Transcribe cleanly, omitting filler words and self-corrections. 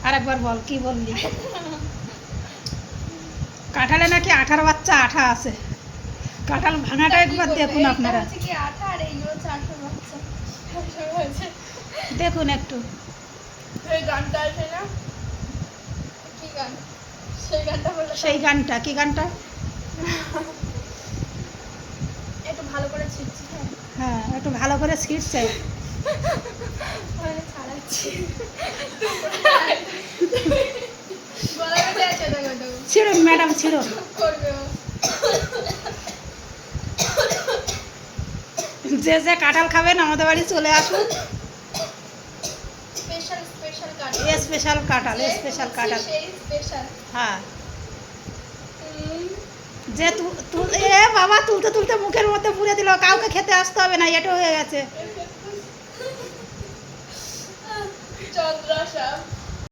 আরেকবার বল, কি বললি? কাঁঠালে নাকি আঠার বাচ্চা আঠা আছে। কাঁঠাল ভাঙাটা একবার দেখুন আপনারা, দেখুন একটু। সেই গানটা কি গানটা? একটু ভালো করে ছিটছি। হ্যাঁ, একটু ভালো করে ছিটছে। ছিড়ুন ম্যাডাম, ছিড়ুন। যে যে কাঁঠাল খাবেন আমাদের বাড়ি চলে আসুন। স্পেশাল কাঁঠাল, স্পেশাল কাঁঠাল। হ্যাঁ, যে এ বাবা, তুলতে তুলতে মুখের মধ্যে পুরে দিল। কাউকে খেতে আসতে হবে না, এটা হয়ে গেছে। চন্দ্রা সাপ।